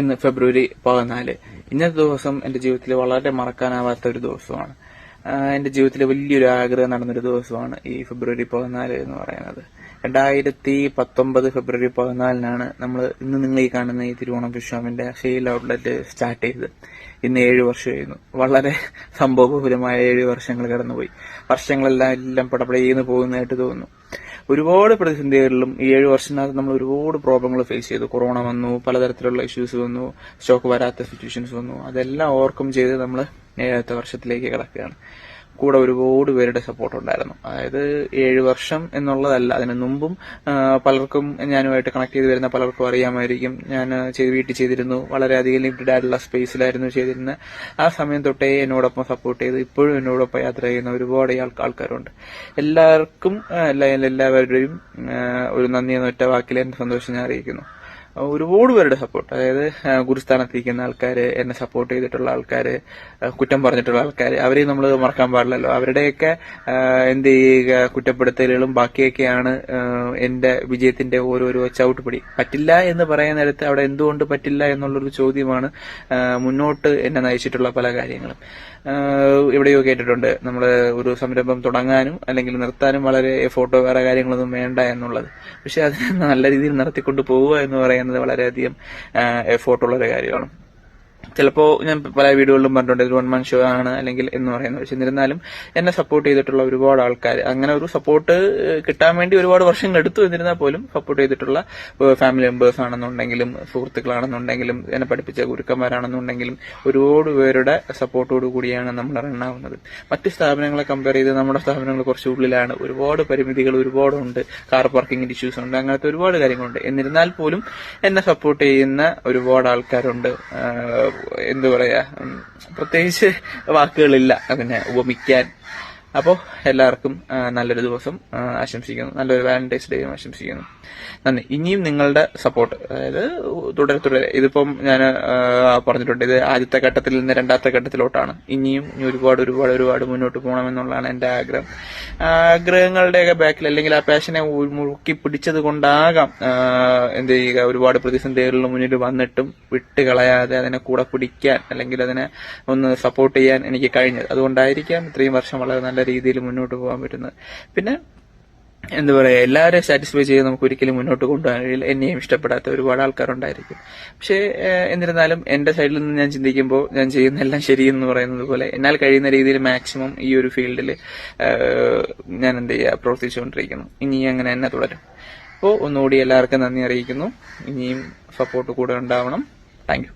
ഇന്ന് ഫെബ്രുവരി 14. ഇന്നത്തെ ദിവസം എന്റെ ജീവിതത്തിൽ വളരെ മറക്കാനാവാത്ത ഒരു ദിവസമാണ്. എന്റെ ജീവിതത്തിലെ വലിയൊരു ആഗ്രഹം നടന്നൊരു ദിവസമാണ് ഈ ഫെബ്രുവരി 14 എന്ന് പറയുന്നത്. 2019 ഫെബ്രുവരി 14 നമ്മൾ ഇന്ന് നിങ്ങൾ ഈ കാണുന്ന ഈ Thiruvonam fish sale outlet start ചെയ്ത് ഇന്ന് 7 വർഷം ആയിരുന്നു. വളരെ സംഭവബഹുലമായ 7 വർഷങ്ങൾ കടന്നുപോയി. വർഷങ്ങളെല്ലാം പടപടയെന്ന് പോകുന്നതായിട്ട് തോന്നുന്നു. ഒരുപാട് പ്രതിസന്ധികളിലും ഈ 7 വർഷത്തിനകത്ത് നമ്മൾ ഒരുപാട് പ്രോബ്ലങ്ങൾ ഫേസ് ചെയ്തു. കൊറോണ വന്നു, പലതരത്തിലുള്ള ഇഷ്യൂസ് വന്നു, സ്റ്റോക്ക് വരാത്ത സിറ്റുവേഷൻസ് വന്നു. അതെല്ലാം ഓവർകം ചെയ്ത് നമ്മൾ 7ാമത്തെ വർഷത്തിലേക്ക് കിടക്കുകയാണ്. കൂടെ ഒരുപാട് പേരുടെ സപ്പോർട്ട് ഉണ്ടായിരുന്നു. അതായത് 7 വർഷം എന്നുള്ളതല്ല, അതിന് മുമ്പും പലർക്കും ഞാനുമായിട്ട് കണക്ട് ചെയ്ത് വരുന്ന പലർക്കും അറിയാമായിരിക്കും. ഞാൻ വീട്ടിൽ ചെയ്തിരുന്നു, വളരെയധികം ലിമിറ്റഡ് ആയിട്ടുള്ള സ്പേസിലായിരുന്നു ചെയ്തിരുന്നത്. ആ സമയം തൊട്ടേ എന്നോടൊപ്പം സപ്പോർട്ട് ചെയ്ത് ഇപ്പോഴും എന്നോടൊപ്പം യാത്ര ചെയ്യുന്ന ഒരുപാട് ആൾക്കാരുണ്ട്. എല്ലാവർക്കും എല്ലാവരുടെയും ഒരു നന്ദി എന്ന ഒറ്റ വാക്കിൽ എന്റെ സന്തോഷം ഞാൻ അറിയിക്കുന്നു. ഒരുപാട് പേരുടെ സപ്പോർട്ട്, അതായത് ഗുരുസ്ഥാനത്തിരിക്കുന്ന ആൾക്കാര്, എന്നെ സപ്പോർട്ട് ചെയ്തിട്ടുള്ള ആൾക്കാര്, കുറ്റം പറഞ്ഞിട്ടുള്ള ആൾക്കാര്, അവരെയും നമ്മൾ മറക്കാൻ പാടില്ലല്ലോ. അവരുടെയൊക്കെ എന്ത് ചെയ്യുക, കുറ്റപ്പെടുത്തലുകളും ബാക്കിയൊക്കെയാണ് എന്റെ വിജയത്തിന്റെ ഓരോരോ ചവിട്ടുപടി. പറ്റില്ല എന്ന് പറയുന്നിടത്ത് അവിടെ എന്തുകൊണ്ട് പറ്റില്ല എന്നുള്ളൊരു ചോദ്യമാണ് മുന്നോട്ട് എന്നെ നയിച്ചിട്ടുള്ള പല കാര്യങ്ങളും. എവിടെയോ കേട്ടിട്ടുണ്ട്, നമ്മൾ ഒരു സംരംഭം തുടങ്ങാനും അല്ലെങ്കിൽ നിർത്താനും വളരെ എഫോർട്ടോ വേറെ കാര്യങ്ങളൊന്നും വേണ്ട എന്നുള്ളത്. പക്ഷെ അതിനെ നല്ല രീതിയിൽ നടത്തിക്കൊണ്ട് പോവുക എന്ന് പറയുന്നത് വളരെയധികം എഫോർട്ടുള്ള ഒരു കാര്യമാണ്. ചിലപ്പോ ഞാൻ പല വീഡിയോകളിലും പറഞ്ഞിട്ടുണ്ട് ഇത് 1 man ഷോ ആണ് അല്ലെങ്കിൽ എന്ന് പറയുന്നത്. പക്ഷെ എന്നിരുന്നാലും എന്നെ സപ്പോർട്ട് ചെയ്തിട്ടുള്ള ഒരുപാട് ആൾക്കാർ, അങ്ങനെ ഒരു സപ്പോർട്ട് കിട്ടാൻ വേണ്ടി ഒരുപാട് വർഷങ്ങൾ എടുത്തു. എന്നിരുന്നാൽ പോലും സപ്പോർട്ട് ചെയ്തിട്ടുള്ള ഫാമിലി മെമ്പേഴ്സ് ആണെന്നുണ്ടെങ്കിലും സുഹൃത്തുക്കളാണെന്നുണ്ടെങ്കിലും എന്നെ പഠിപ്പിച്ച ഗുരുക്കന്മാരാണെന്നുണ്ടെങ്കിലും ഒരുപാട് പേരുടെ സപ്പോർട്ടോടു കൂടിയാണ് നമ്മൾ റൺ ആവുന്നത്. മറ്റ് സ്ഥാപനങ്ങളെ കമ്പയർ ചെയ്ത് നമ്മുടെ സ്ഥാപനങ്ങൾ കുറച്ച് ഉള്ളിലാണ്. ഒരുപാട് പരിമിതികൾ ഒരുപാടുണ്ട്, കാർ പാർക്കിംഗിന്റെ ഇഷ്യൂസ് ഉണ്ട്, അങ്ങനത്തെ ഒരുപാട് കാര്യങ്ങളുണ്ട്. എന്നിരുന്നാൽ പോലും എന്നെ സപ്പോർട്ട് ചെയ്യുന്ന ഒരുപാട് ആൾക്കാരുണ്ട്. എന്തു പറയാ, പ്രത്യേകിച്ച് വാക്കുകളില്ല അതിനെ ഉപമിക്കാൻ. അപ്പോൾ എല്ലാവർക്കും നല്ലൊരു ദിവസം ആശംസിക്കുന്നു, നല്ലൊരു വാലന്റൈൻസ് ഡേയും ആശംസിക്കുന്നു. നന്ദി. ഇനിയും നിങ്ങളുടെ സപ്പോർട്ട്, അതായത് തുടരെ ഇതിപ്പം ഞാൻ പറഞ്ഞിട്ടുണ്ട്, ഇത് ആദ്യത്തെ ഘട്ടത്തിൽ നിന്ന് 2ാമത്തെ ഘട്ടത്തിലോട്ടാണ്. ഇനിയും ഒരുപാട് മുന്നോട്ട് പോകണമെന്നുള്ളതാണ് എന്റെ ആഗ്രഹം. ആഗ്രഹങ്ങളുടെയൊക്കെ ബാക്കിൽ അല്ലെങ്കിൽ ആ പാഷനെ മുറുക്കി പിടിച്ചത് കൊണ്ടാകാം എന്ത് ചെയ്യുക, ഒരുപാട് പ്രതിസന്ധികളിൽ മുന്നിൽ വന്നിട്ടും വിട്ട് കളയാതെ അതിനെ കൂടെ പിടിക്കാൻ അല്ലെങ്കിൽ അതിനെ ഒന്ന് സപ്പോർട്ട് ചെയ്യാൻ എനിക്ക് കഴിഞ്ഞത്. അതുകൊണ്ടായിരിക്കാം ഇത്രയും വർഷം വളരെ നല്ല രീതിയിൽ മുന്നോട്ട് പോകാൻ പറ്റുന്നത്. പിന്നെ എന്താ പറയാ, എല്ലാവരെയും സാറ്റിസ്ഫൈ ചെയ്ത് നമുക്ക് ഒരിക്കലും മുന്നോട്ട് കൊണ്ടുപോകാൻ കഴിയില്ല. എന്നെയും ഇഷ്ടപ്പെടാത്ത ഒരുപാട് ആൾക്കാരുണ്ടായിരിക്കും. പക്ഷേ എന്നിരുന്നാലും എന്റെ സൈഡിൽ നിന്ന് ഞാൻ ചിന്തിക്കുമ്പോൾ ഞാൻ ചെയ്യുന്ന എല്ലാം ശരിയെന്ന് പറയുന്നത് പോലെ എന്നാൽ കഴിയുന്ന രീതിയിൽ മാക്സിമം ഈ ഒരു ഫീൽഡിൽ ഞാൻ എന്ത് ചെയ്യുക, പ്രവർത്തിച്ചുകൊണ്ടിരിക്കുന്നു. ഇനി അങ്ങനെ തന്നെ തുടരും. അപ്പോൾ ഒന്നുകൂടി എല്ലാവർക്കും നന്ദി അറിയിക്കുന്നു. ഇനിയും സപ്പോർട്ട് കൂടെ ഉണ്ടാവണം. Thank you.